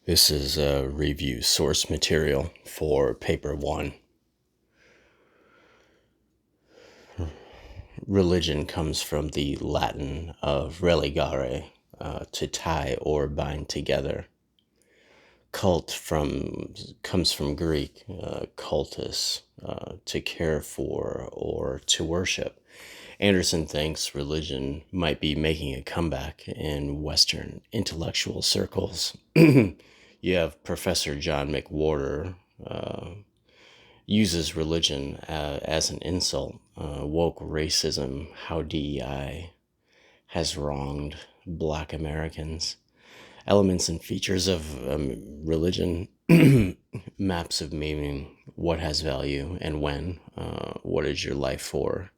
This is a review source material for paper 1. Religion comes from the Latin of religare, to tie or bind together. Cult comes from Greek, cultus, to care for or to worship. Anderson thinks religion might be making a comeback in Western intellectual circles. You have Professor John McWhorter uses religion as an insult. Woke racism, how DEI has wronged Black Americans. Elements and features of religion, maps of meaning, what has value and when, what is your life for.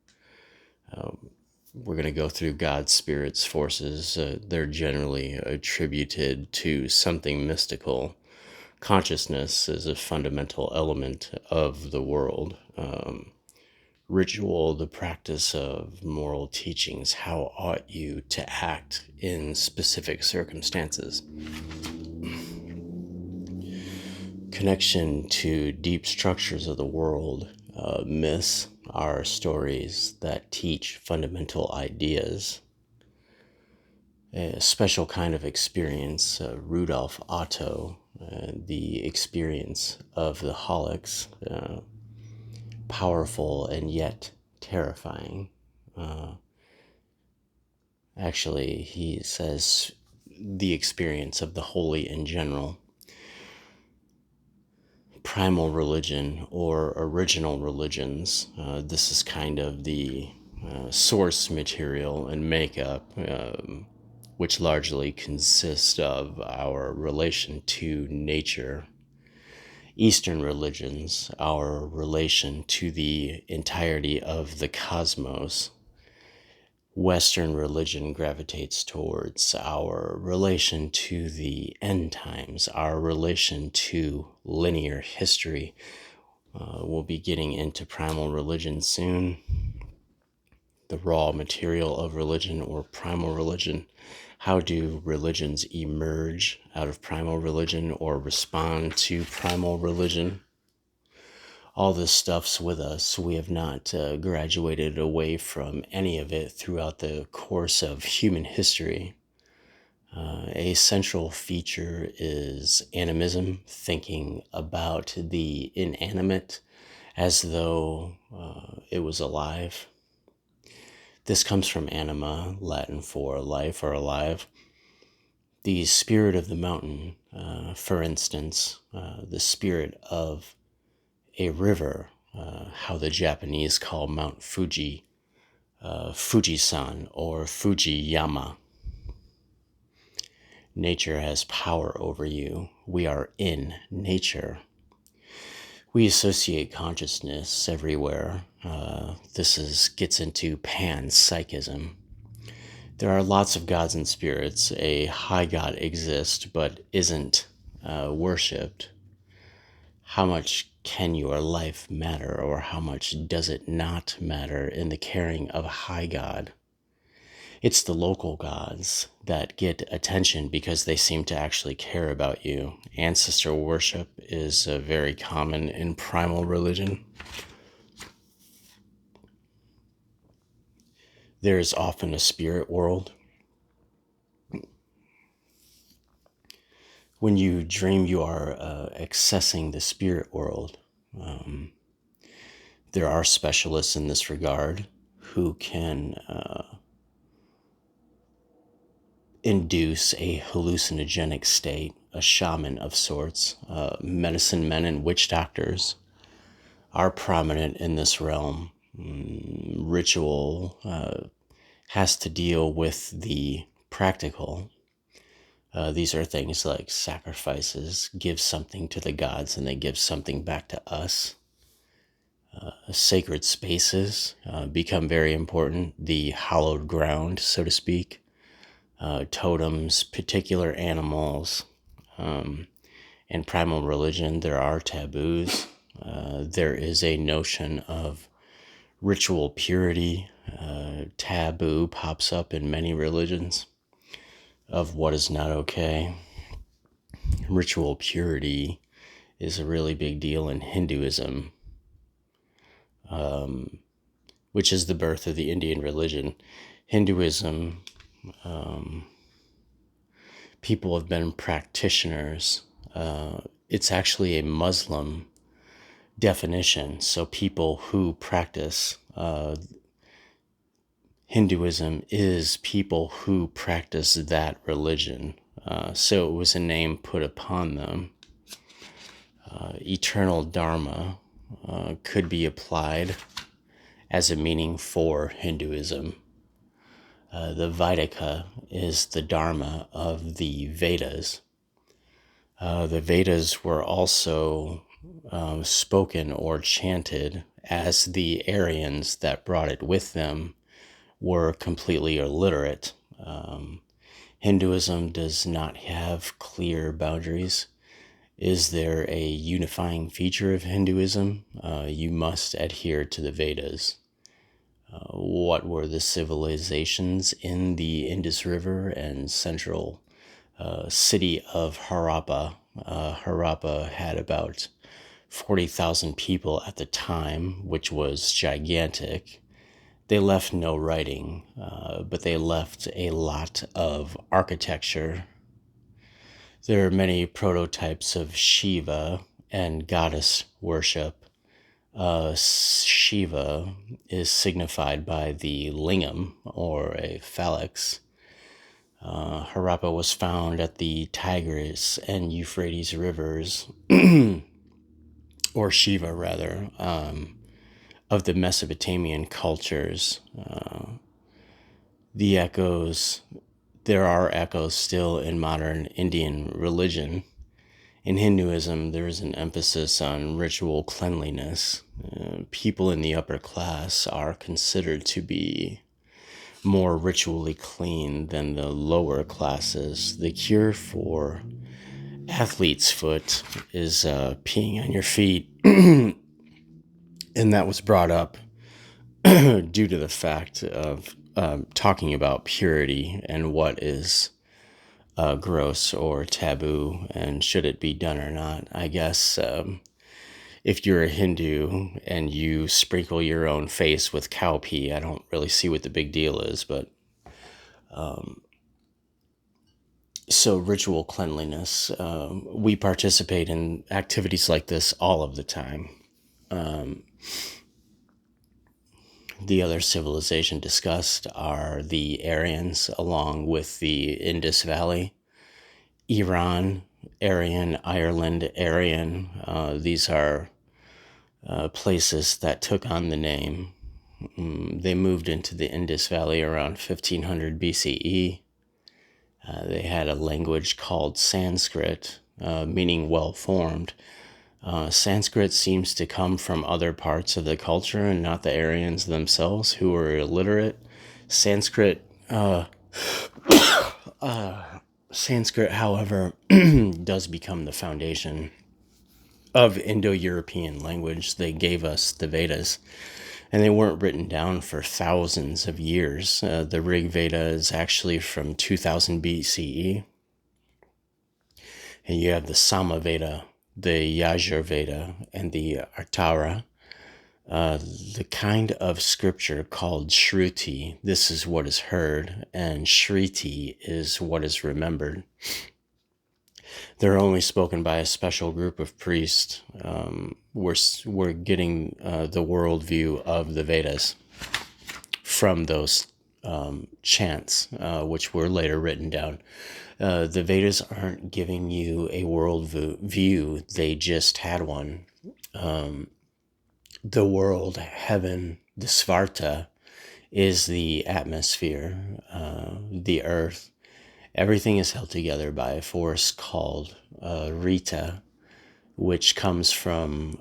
We're going to go through God's spirits, forces. They're generally attributed to something mystical. Consciousness is a fundamental element of the world. Ritual, the practice of moral teachings. How ought you to act in specific circumstances? Connection to deep structures of the world. Myths are stories that teach fundamental ideas. A special kind of experience, Rudolf Otto, the experience of the holics, powerful and yet terrifying. Actually, he says the experience of the holy in general. Primal religion or original religions. This is kind of the source material and makeup, which largely consists of our relation to nature. Eastern religions, our relation to the entirety of the cosmos. Western religion gravitates towards our relation to the end times, our relation to linear history. We'll be getting into primal religion soon. The raw material of religion or primal religion. How do religions emerge out of primal religion or respond to primal religion? All this stuff's with us. We have not graduated away from any of it throughout the course of human history. A central feature is animism, thinking about the inanimate as though it was alive. This comes from anima, Latin for life or alive. The spirit of the mountain, for instance, the spirit of a river, how the Japanese call Mount Fuji, Fujisan or Fujiyama. Nature has power over you. We are in nature. We associate consciousness everywhere. This gets into panpsychism. There are lots of gods and spirits. A high god exists but isn't worshipped. How much can your life matter, or how much does it not matter in the caring of a high god? It's the local gods that get attention because they seem to actually care about you. Ancestor worship is very common in primal religion. There is often a spirit world. When you dream, you are accessing the spirit world. There are specialists in this regard who can induce a hallucinogenic state, a shaman of sorts. Medicine men and witch doctors are prominent in this realm. Ritual has to deal with the practical. These are things like sacrifices, give something to the gods and they give something back to us. Sacred spaces become very important, the hallowed ground, so to speak. Totems, particular animals. In primal religion, there are taboos. There is a notion of ritual purity. Taboo pops up in many religions of what is not okay. ritual purity is a really big deal in Hinduism, which is the birth of the Indian religion. Hinduism, people have been practitioners. It's actually a Muslim definition. So people who practice Hinduism is people who practice that religion. So it was a name put upon them. Eternal Dharma could be applied as a meaning for Hinduism. The Vaidika is the Dharma of the Vedas. The Vedas were also spoken or chanted as the Aryans that brought it with them were completely illiterate. Hinduism does not have clear boundaries. Is there a unifying feature of Hinduism? You must adhere to the Vedas. What were the civilizations in the Indus River and central city of Harappa? Harappa had about 40,000 people at the time, which was gigantic. They left no writing, but they left a lot of architecture. There are many prototypes of Shiva and goddess worship. Shiva is signified by the lingam, or a phalanx. Harappa was found at the Tigris and Euphrates rivers, or Shiva rather, of the Mesopotamian cultures. There are echoes still in modern Indian religion. In Hinduism, there is an emphasis on ritual cleanliness. People in the upper class are considered to be more ritually clean than the lower classes. The cure for athlete's foot is peeing on your feet. And that was brought up due to the fact of talking about purity and what is gross or taboo and should it be done or not. I guess if you're a Hindu and you sprinkle your own face with cow pee, I don't really see what the big deal is, but so ritual cleanliness, we participate in activities like this all of the time. The other civilization discussed are the Aryans, along with the Indus Valley, Iran, Aryan, Ireland, Aryan. These are places that took on the name. They moved into the Indus Valley around 1500 BCE. They had a language called Sanskrit, meaning well-formed. Sanskrit seems to come from other parts of the culture and not the Aryans themselves who were illiterate. Sanskrit, however, does become the foundation of Indo-European language. They gave us the Vedas, and they weren't written down for thousands of years. The Rig Veda is actually from 2000 BCE. And you have the Samaveda, the Yajur Veda, and the Atara. The kind of scripture called Shruti, this is what is heard, and Shriti is what is remembered. They're only spoken by a special group of priests. We're getting the worldview of the Vedas from those chants, which were later written down. The Vedas aren't giving you a world view, they just had one. The world, heaven, the Svarta, is the atmosphere, the earth. Everything is held together by a force called Rita, which comes from,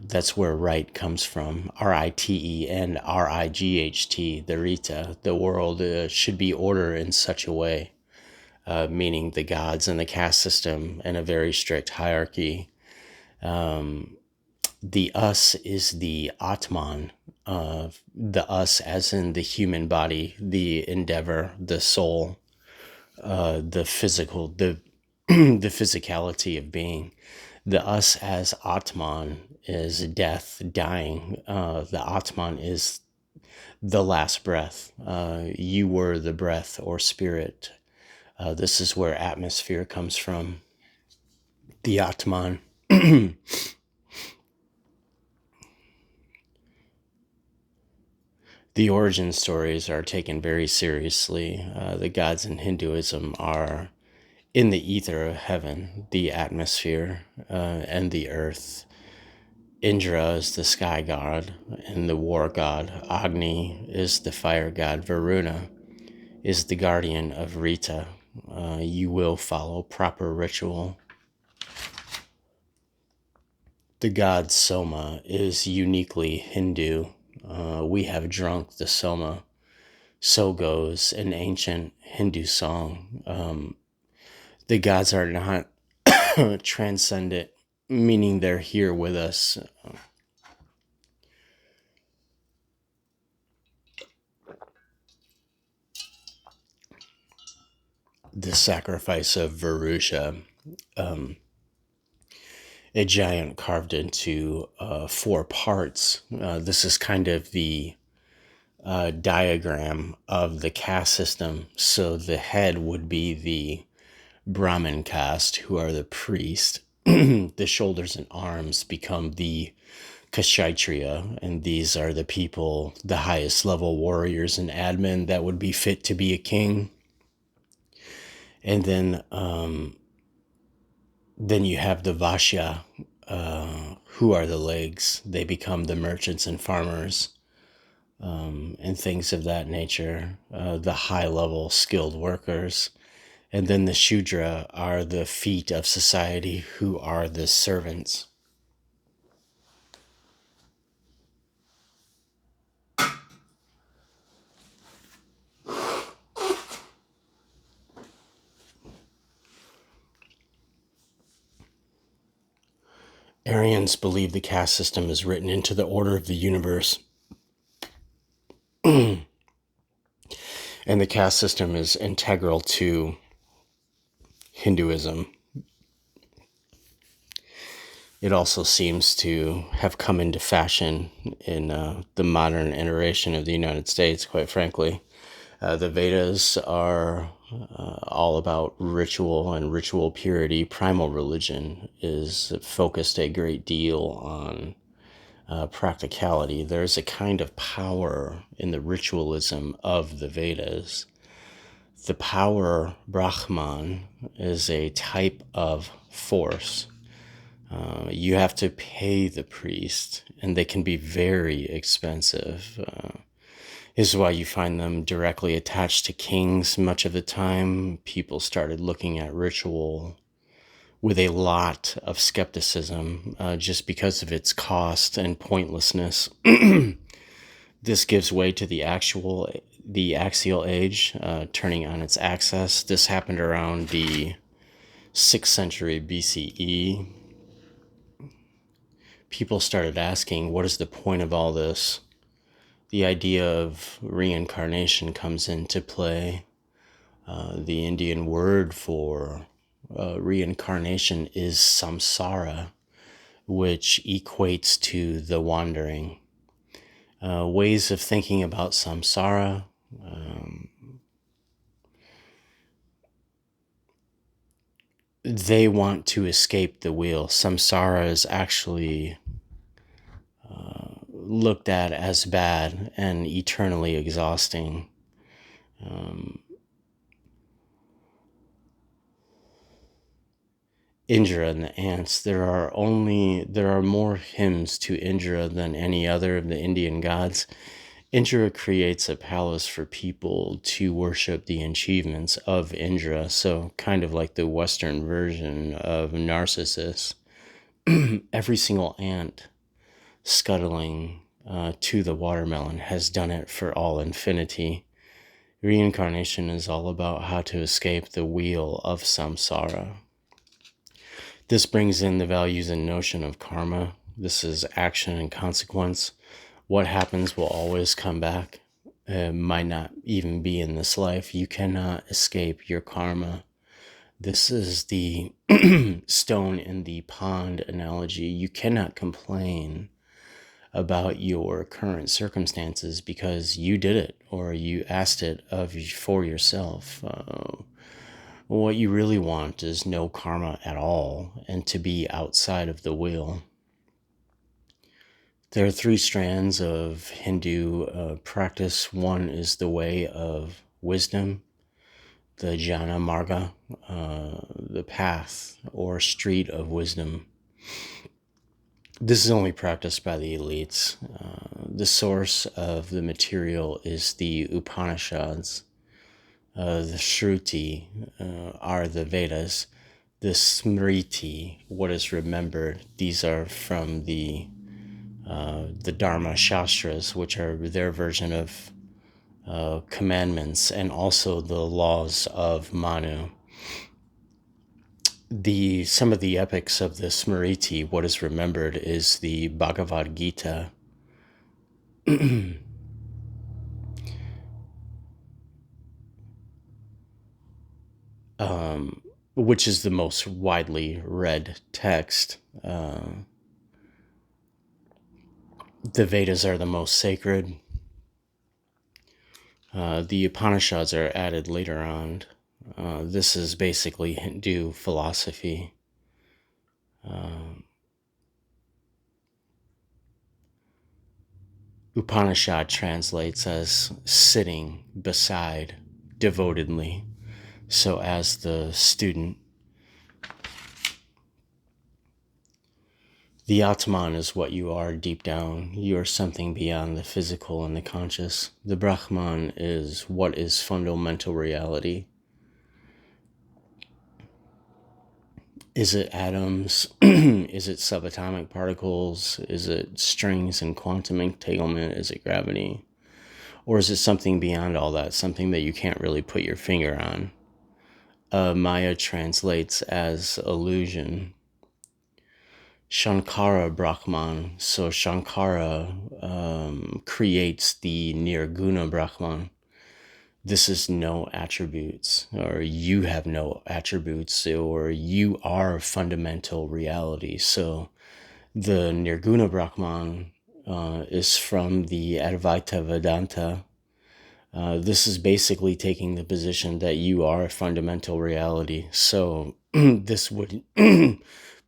that's where right comes from, Rite and Right, the Rita. The world should be ordered in such a way, meaning the gods and the caste system and a very strict hierarchy. The us is the Atman, the us as in the human body, the endeavor, the soul, the physical, the the physicality of being. The us as Atman is death, dying. The Atman is the last breath. You were the breath or spirit. This is where atmosphere comes from. The Atman. The origin stories are taken very seriously. The gods in Hinduism are in the ether of heaven, the atmosphere, and the earth. Indra is the sky god and the war god. Agni is the fire god. Varuna is the guardian of Rita. You will follow proper ritual. The god Soma is uniquely Hindu. We have drunk the Soma. So goes an ancient Hindu song. The gods are not transcendent, meaning they're here with us. The sacrifice of Varusha, a giant carved into 4 parts. This is kind of the diagram of the caste system. So the head would be the Brahmin caste, who are the priest. The shoulders and arms become the Kshatriya, and these are the people, the highest level warriors and admin that would be fit to be a king. And then you have the Vashya, who are the legs. They become the merchants and farmers, and things of that nature, the high level skilled workers. And then the Shudra are the feet of society, who are the servants. Aryans believe the caste system is written into the order of the universe. And the caste system is integral to Hinduism. It also seems to have come into fashion in the modern iteration of the United States, quite frankly. The Vedas are all about ritual and ritual purity. Primal religion is focused a great deal on practicality. There's a kind of power in the ritualism of the Vedas. The power Brahman is a type of force. You have to pay the priest, and they can be very expensive. This is why you find them directly attached to kings much of the time. People started looking at ritual with a lot of skepticism, just because of its cost and pointlessness. This gives way to the axial age, turning on its axis. This happened around the 6th century BCE. People started asking, what is the point of all this? The idea of reincarnation comes into play. The Indian word for reincarnation is samsara, which equates to the wandering. Ways of thinking about samsara. They want to escape the wheel. Samsara is actually looked at as bad and eternally exhausting. Indra and the ants. There are more hymns to Indra than any other of the Indian gods. Indra creates a palace for people to worship the achievements of Indra, so kind of like the Western version of Narcissus. Every single ant scuttling to the watermelon has done it for all infinity. Reincarnation is all about how to escape the wheel of samsara. This brings in the values and notion of karma. This is action and consequence. What happens will always come back. It might not even be in this life. You cannot escape your karma. This is the stone in the pond analogy. You cannot complain about your current circumstances because you did it or you asked it for yourself. What you really want is no karma at all and to be outside of the wheel. There are three strands of Hindu practice. One is the way of wisdom, the jnana marga, the path or street of wisdom. This is only practiced by the elites. The source of the material is the Upanishads. The Shruti are the Vedas. The Smriti, what is remembered, these are from the Dharma Shastras, which are their version of commandments, and also the laws of Manu. Some of the epics of the Smriti, what is remembered, is the Bhagavad Gita. Which is the most widely read text. The Vedas are the most sacred. The Upanishads are added later on. This is basically Hindu philosophy. Upanishad translates as sitting beside devotedly. So as the student, the Atman is what you are deep down. You are something beyond the physical and the conscious. The Brahman is what is fundamental reality. Is it atoms? Is it subatomic particles? Is it strings and quantum entanglement? Is it gravity? Or is it something beyond all that, something that you can't really put your finger on? Maya translates as illusion. Shankara Brahman. So Shankara creates the Nirguna Brahman. This is no attributes, or you have no attributes, or you are fundamental reality. So the Nirguna Brahman is from the Advaita Vedanta. This is basically taking the position that you are fundamental reality. So this would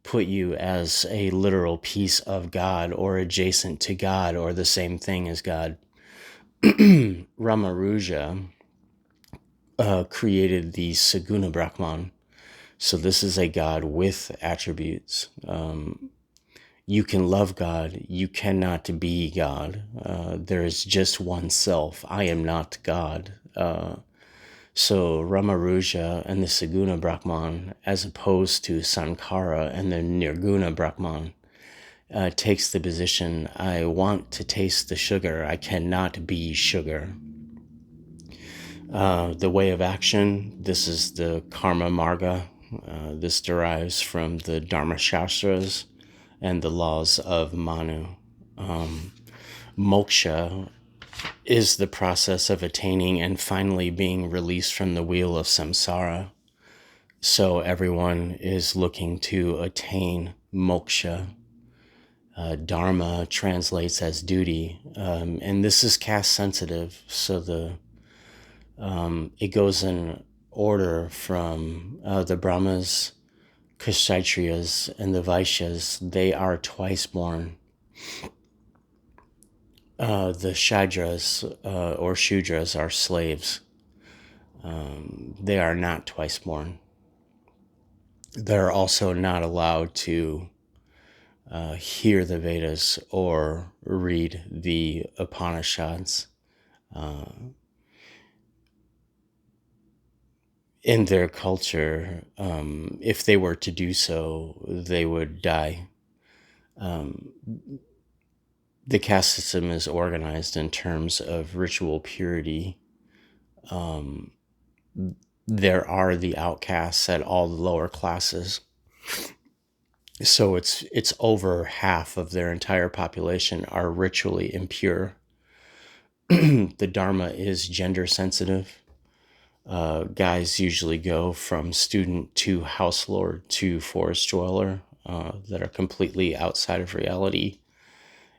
put you as a literal piece of God or adjacent to God or the same thing as God. Ramanuja created the Saguna Brahman. So this is a God with attributes. You can love God. You cannot be God. There is just one self. I am not God. So Ramanuja and the Saguna Brahman, as opposed to Sankara and the Nirguna Brahman, takes the position, I want to taste the sugar. I cannot be sugar. The way of action, this is the Karma Marga. This derives from the Dharma Shastras and the laws of Manu. Moksha is the process of attaining and finally being released from the wheel of samsara. So everyone is looking to attain moksha. Dharma translates as duty, and this is caste sensitive. So it goes in order from the Brahmas, Kshatriyas, and the Vaishyas. They are twice born. The Shudras or Shudras are slaves. They are not twice born. They're also not allowed to hear the Vedas or read the Upanishads. In their culture, if they were to do so, they would die. The caste system is organized in terms of ritual purity. There are the outcasts at all the lower classes. So it's over half of their entire population are ritually impure. The Dharma is gender sensitive. Guys usually go from student to house lord to forest dweller that are completely outside of reality.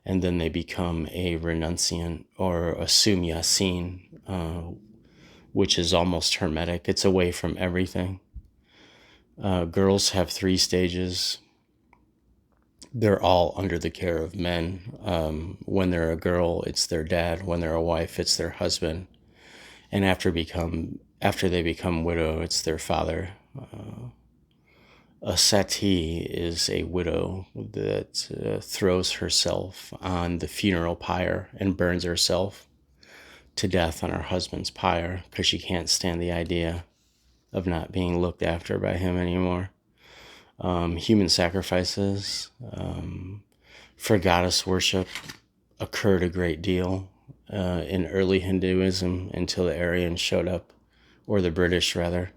And then they become a renunciant or a sumyasin, which is almost hermetic. It's away from everything. Girls have 3 stages. They're all under the care of men. When they're a girl, it's their dad. When they're a wife, it's their husband. And after they become widow, it's their father. A sati is a widow that throws herself on the funeral pyre and burns herself to death on her husband's pyre because she can't stand the idea of not being looked after by him anymore. Human sacrifices for goddess worship occurred a great deal in early Hinduism until the Aryans showed up, or the British rather.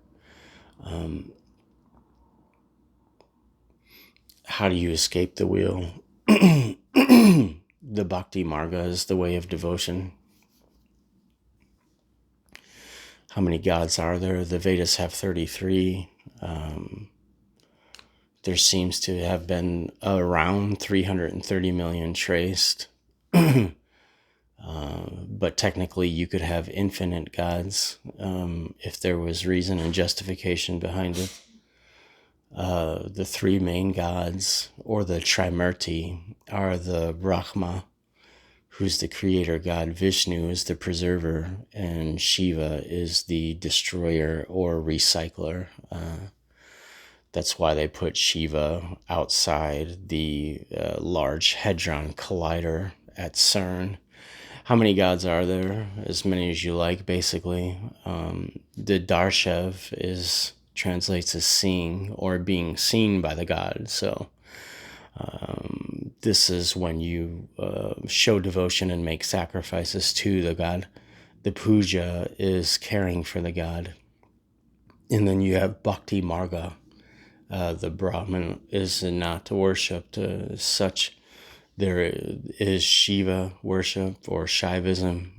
How do you escape the wheel? The Bhakti Marga is the way of devotion. How many gods are there? The Vedas have 33. There seems to have been around 330 million traced. But technically you could have infinite gods if there was reason and justification behind it. The 3 main gods, or the Trimurti, are the Brahma, who's the creator god. Vishnu is the preserver, and Shiva is the destroyer or recycler. That's why they put Shiva outside the Large Hadron Collider at CERN. How many gods are there? As many as you like, basically. The Darshev translates as seeing or being seen by the god. So this is when you show devotion and make sacrifices to the god. The puja is caring for the god. And then you have Bhakti Marga. The Brahman is not worshipped such. There is Shiva worship or Shaivism.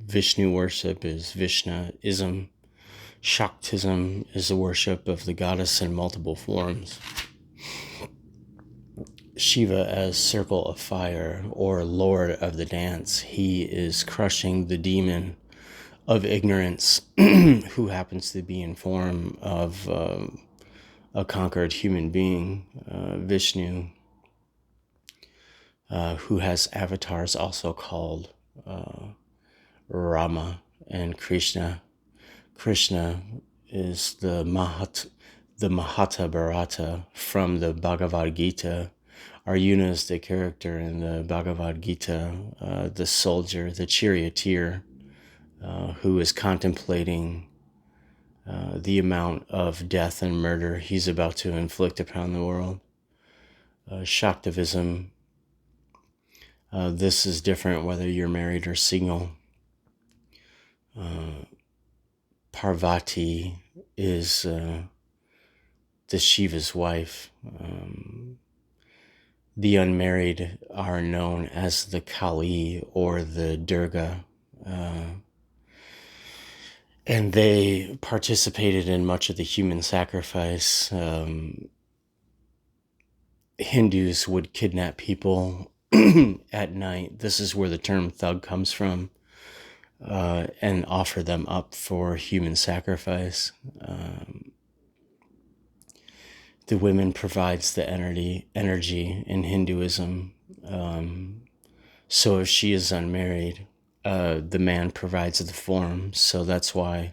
Vishnu worship is Vishnaism. Shaktism is the worship of the goddess in multiple forms. Shiva as circle of fire or lord of the dance. He is crushing the demon of ignorance who happens to be in form of a conquered human being. Vishnu, who has avatars also called Rama and Krishna. Krishna is the Mahabharata from the Bhagavad Gita. Arjuna is the character in the Bhagavad Gita, the soldier, the charioteer, who is contemplating the amount of death and murder he's about to inflict upon the world. Shaktivism. This is different whether you're married or single. Parvati is the Shiva's wife. The unmarried are known as the Kali or the Durga. And they participated in much of the human sacrifice. Hindus would kidnap people at night. This is where the term thug comes from. And offer them up for human sacrifice. The women provides the energy in Hinduism. So if she is unmarried, the man provides the form. So that's why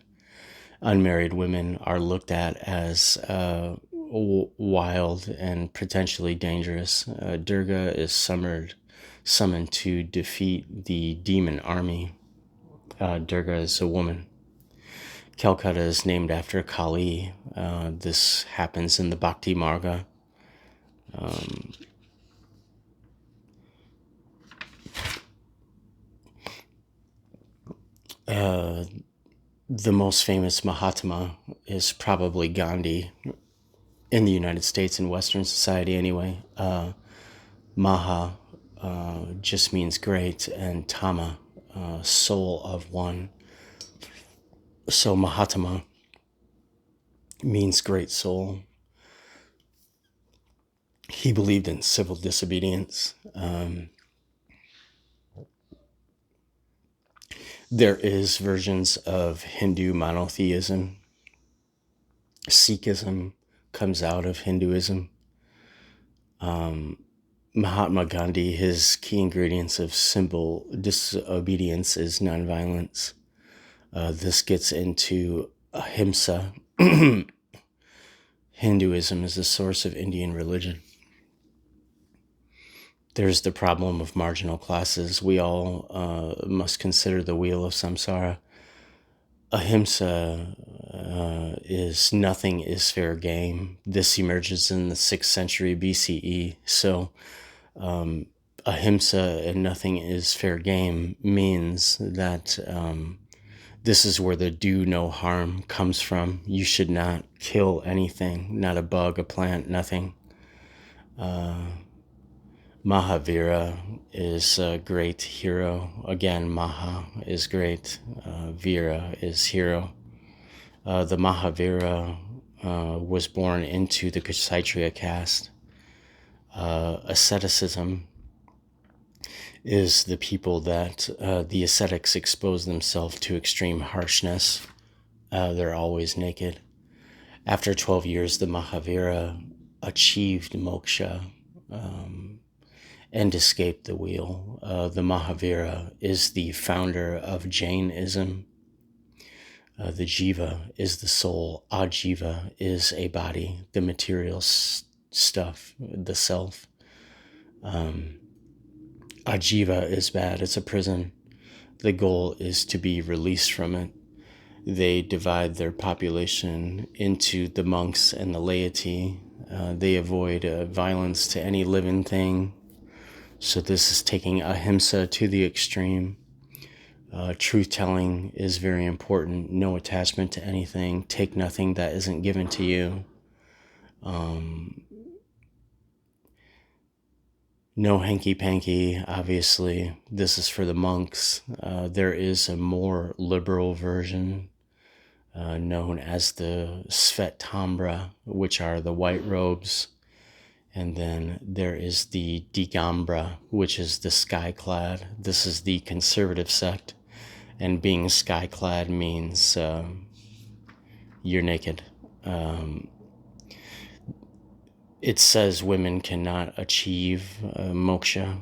unmarried women are looked at as wild and potentially dangerous. Durga is summoned to defeat the demon army. Durga is a woman. Calcutta is named after Kali. This happens in the Bhakti Marga. The most famous Mahatma is probably Gandhi in the United States, in Western society anyway. Maha just means great, and Tama, soul of one. So Mahatma means great soul. He believed in civil disobedience. There is versions of Hindu monotheism. Sikhism comes out of Hinduism. Mahatma Gandhi, his key ingredients of civil disobedience is nonviolence. This gets into ahimsa. Hinduism is the source of Indian religion. There's the problem of marginal classes. We all must consider the wheel of samsara. Ahimsa is nothing is fair game. This emerges in the 6th century BCE. So ahimsa and nothing is fair game means that this is where the do no harm comes from. You should not kill anything, not a bug, a plant, nothing. Mahavira is a great hero. Again, Maha is great. Vira is hero. The Mahavira was born into the Kshatriya caste. Asceticism is the people that the ascetics expose themselves to extreme harshness. They're always naked. After 12 years, the Mahavira achieved moksha and escaped the wheel. The Mahavira is the founder of Jainism. The Jiva is the soul. Ajiva is a body, the material stuff, the self. Ajiva is bad. It's a prison. The goal is to be released from it. They divide their population into the monks and the laity. They avoid violence to any living thing. So this is taking ahimsa to the extreme. Truth-telling is very important. No attachment to anything. Take nothing that isn't given to you. No hanky-panky, obviously. This is for the monks. There is a more liberal version known as the Svetambrata, which are the white robes. And then there is the Digambra, which is the sky-clad. This is the conservative sect. And being sky-clad means you're naked. It says women cannot achieve moksha.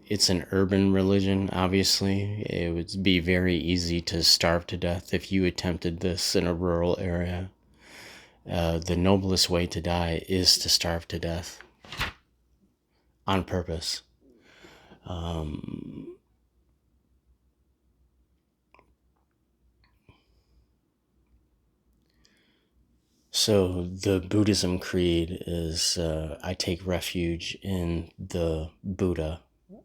It's an urban religion, obviously. It would be very easy to starve to death if you attempted this in a rural area. The noblest way to die is to starve to death on purpose. So the Buddhism creed is I take refuge in the Buddha.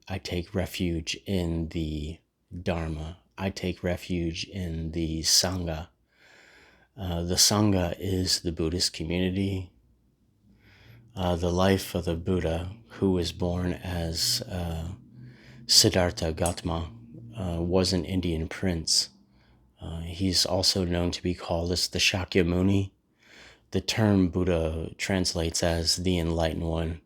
I take refuge in the Dharma. I take refuge in the Sangha. The Sangha is the Buddhist community. The life of the Buddha, who was born as Siddhartha Gautama, was an Indian prince. He's also known to be called as the Shakyamuni. The term Buddha translates as the Enlightened One.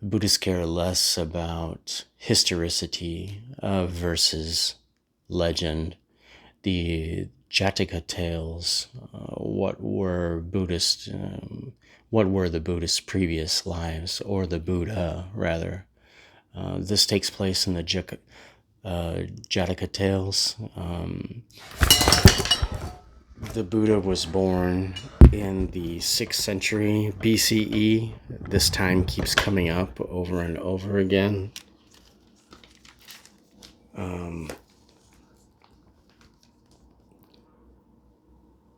Buddhists care less about historicity versus legend. The Jataka tales, what were the Buddhist previous lives, or the Buddha, rather. This takes place in the Jataka tales. The Buddha was born in the 6th century BCE. This time keeps coming up over and over again.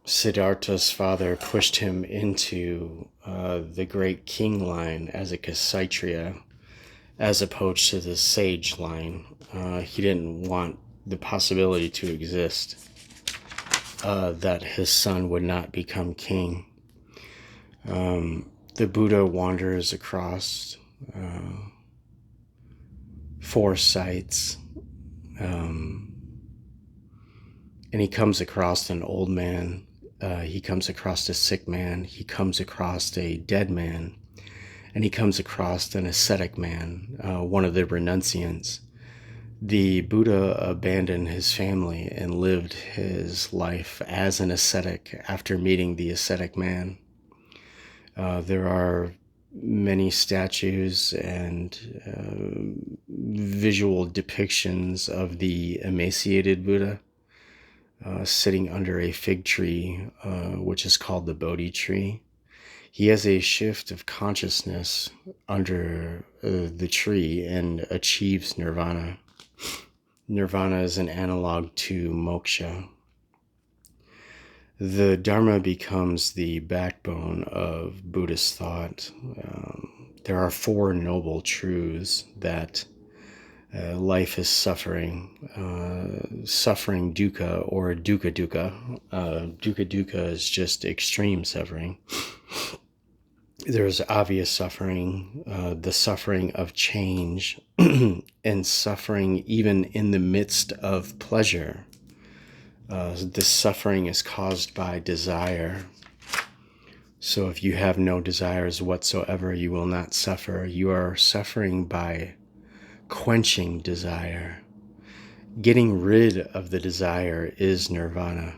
Siddhartha's father pushed him into the great king line as a Kshatriya, as opposed to the sage line. He didn't want the possibility to exist that his son would not become king. The Buddha wanders across 4 sites. And he comes across an old man, he comes across a sick man, he comes across a dead man, and he comes across an ascetic man, one of the renunciants. The Buddha abandoned his family and lived his life as an ascetic after meeting the ascetic man. There are many statues and visual depictions of the emaciated Buddha sitting under a fig tree, which is called the Bodhi tree. He has a shift of consciousness under the tree and achieves nirvana. Nirvana is an analog to moksha. The Dharma becomes the backbone of Buddhist thought. There are four noble truths that life is suffering. Suffering dukkha or dukkha dukkha. Dukkha dukkha is just extreme suffering. There's obvious suffering, the suffering of change, and suffering even in the midst of pleasure. This suffering is caused by desire. So if you have no desires whatsoever, you will not suffer. You are suffering by quenching desire. Getting rid of the desire is nirvana.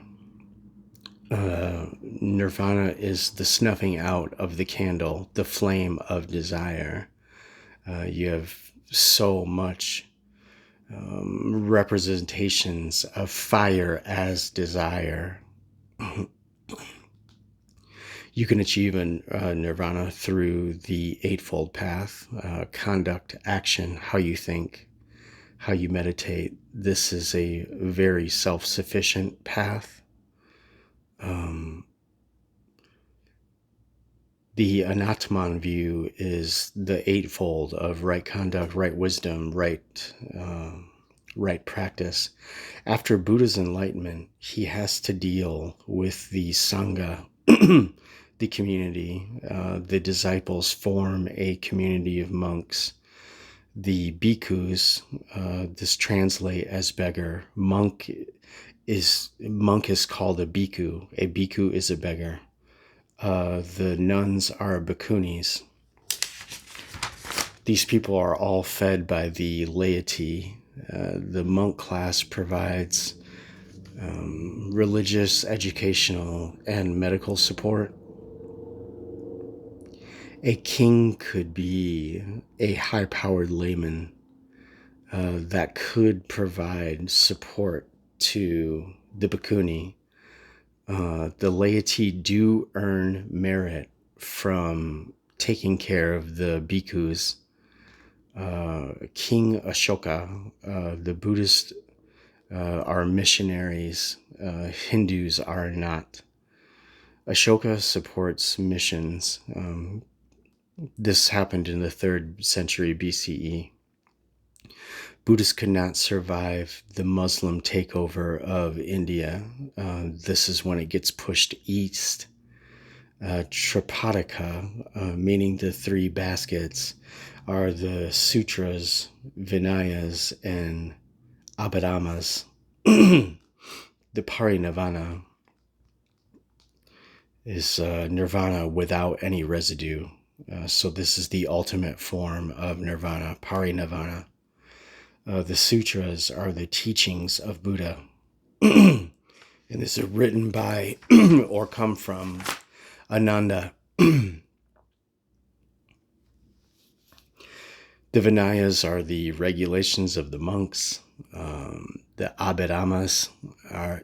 Nirvana is the snuffing out of the candle, the flame of desire. You have so much representations of fire as desire. You can achieve a nirvana through the Eightfold Path, conduct, action, how you think, how you meditate. This is a very self-sufficient path. The Anatman view is the eightfold of right conduct, right wisdom, right practice. After Buddha's enlightenment, he has to deal with the Sangha, the community. The disciples form a community of monks. The bhikkhus, this translate as beggar. Monk is called a bhikkhu. A bhikkhu is a beggar. The nuns are bhikkhunis. These people are all fed by the laity. The monk class provides religious, educational, and medical support. A king could be a high-powered layman that could provide support to the bhikkhuni. The laity do earn merit from taking care of the bhikkhus. King Ashoka, the Buddhists are missionaries, Hindus are not. Ashoka supports missions. This happened in the 3rd century BCE. Buddhists could not survive the Muslim takeover of India. This is when it gets pushed east. Tripitaka, meaning the 3 baskets, are the sutras, Vinayas, and Abhidamas. The Parinirvana is nirvana without any residue. So this is the ultimate form of nirvana, Parinirvana. The sutras are the teachings of Buddha. And this is written by or come from Ananda. The Vinayas are the regulations of the monks. The Abhidamas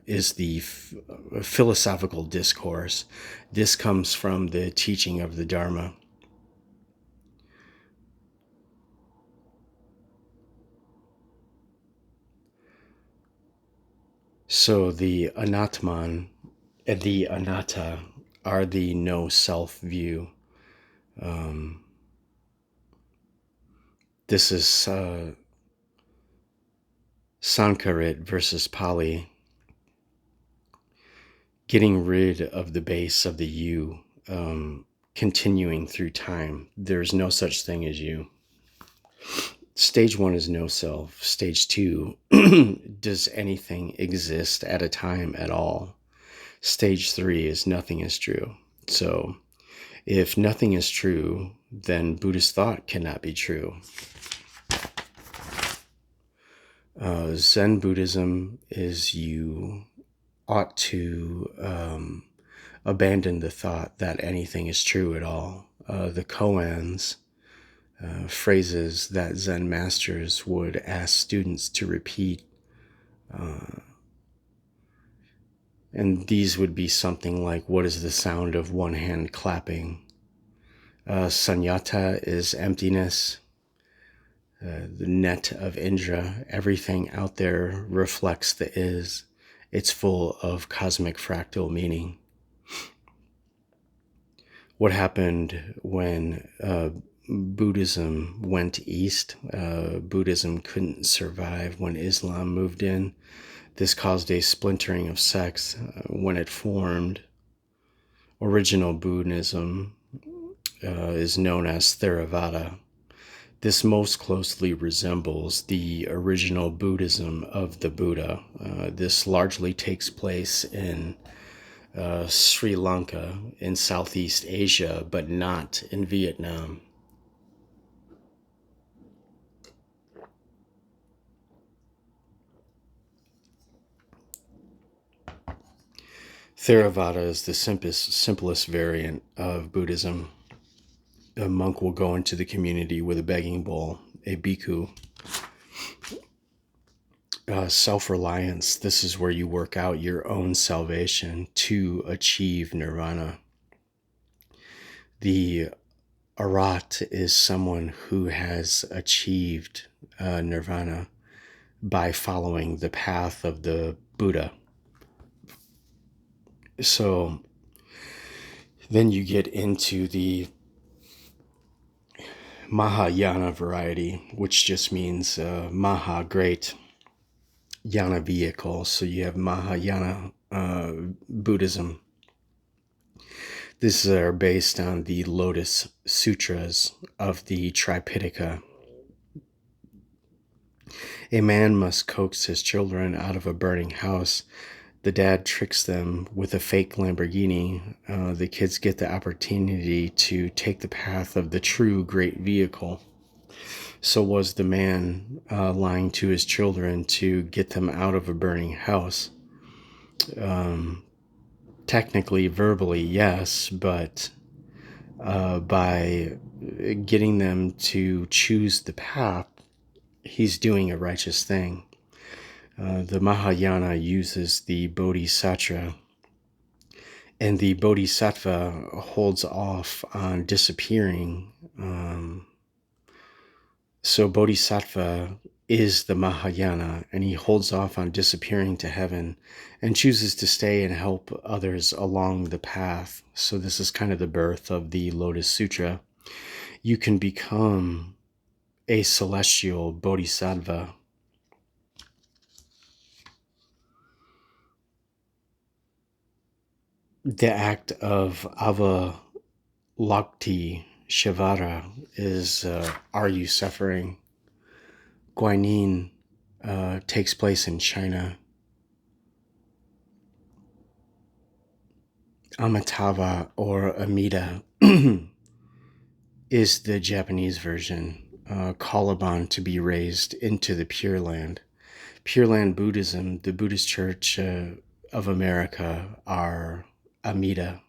is the philosophical discourse. This comes from the teaching of the Dharma. So the Anatman and the Anatta are the no self view. This is Sanskrit versus Pali. Getting rid of the base of the you, continuing through time. There's no such thing as you. Stage one is no self. Stage two, does anything exist at a time at all? Stage three is nothing is true. So if nothing is true, then Buddhist thought cannot be true. Zen Buddhism is you ought to abandon the thought that anything is true at all. The koans, phrases that Zen masters would ask students to repeat, and these would be something like, what is the sound of one hand clapping? Sunyata is emptiness. The net of Indra, everything out there reflects the is. It's full of cosmic fractal meaning. What happened when Buddhism went east? Buddhism couldn't survive when Islam moved in. This caused a splintering of sects when it formed. Original Buddhism is known as Theravada. This most closely resembles the original Buddhism of the Buddha. This largely takes place in Sri Lanka in Southeast Asia, but not in Vietnam. Theravada is the simplest variant of Buddhism. A monk will go into the community with a begging bowl, a bhikkhu. Self-reliance, this is where you work out your own salvation to achieve nirvana. The Arat is someone who has achieved nirvana by following the path of the Buddha. So then you get into the Mahayana variety, which just means Maha, great, Yana, vehicle. So you have Mahayana Buddhism. These are based on the Lotus Sutras of the Tripitaka. A man must coax his children out of a burning house. The dad tricks them with a fake Lamborghini. The kids get the opportunity to take the path of the true great vehicle. So was the man lying to his children to get them out of a burning house. Technically, verbally, yes, but by getting them to choose the path, he's doing a righteous thing. The Mahayana uses the Bodhisattva, and the Bodhisattva holds off on disappearing. So Bodhisattva is the Mahayana, and he holds off on disappearing to heaven and chooses to stay and help others along the path. So this is kind of the birth of the Lotus Sutra. You can become a celestial Bodhisattva. The act of Avalokti Shivara is, are you suffering? Guanyin takes place in China. Amitabha or Amida is the Japanese version. Call upon to be raised into the Pure Land. Pure Land Buddhism, the Buddhist Church of America, are Amida,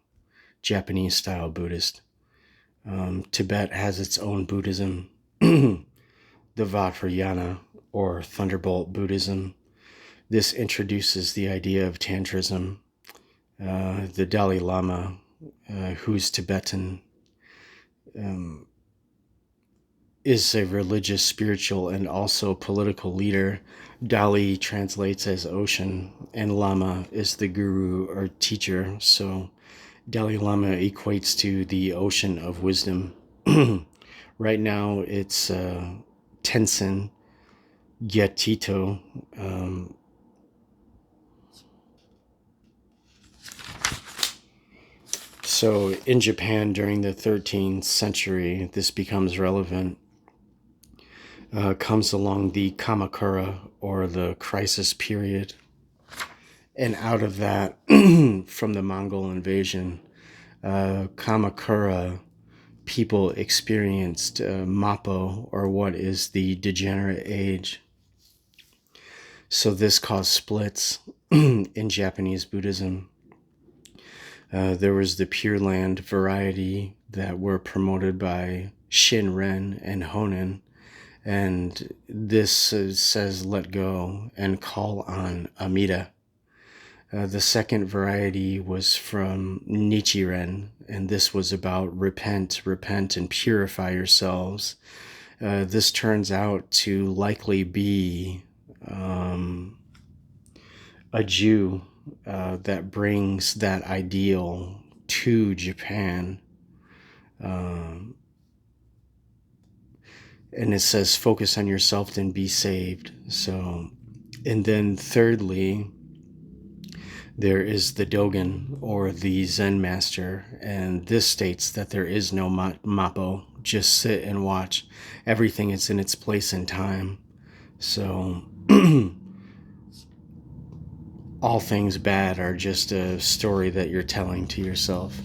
Japanese style Buddhist. Tibet has its own Buddhism, the Vajrayana or Thunderbolt Buddhism. This introduces the idea of Tantrism. The Dalai Lama, who's Tibetan, is a religious, spiritual, and also political leader. Dalai translates as ocean, and Lama is the guru or teacher. So Dalai Lama equates to the ocean of wisdom. Right now, it's Tenzin Gyatso. So in Japan during the 13th century, this becomes relevant. comes along the Kamakura, or the crisis period. And out of that, from the Mongol invasion, Kamakura people experienced Mappo, or what is the degenerate age. So this caused splits in Japanese Buddhism. There was the Pure Land variety that were promoted by Shinren and Honen, and this says let go and call on Amida. The second variety was from Nichiren, and this was about repent, repent, and purify yourselves. This turns out to likely be a Jew that brings that ideal to Japan. And it says, focus on yourself, then be saved. So, and then thirdly, there is the Dogen, or the Zen master, and this states that there is no Mappo. Just sit and watch. Everything is in its place and time. So, all things bad are just a story that you're telling to yourself.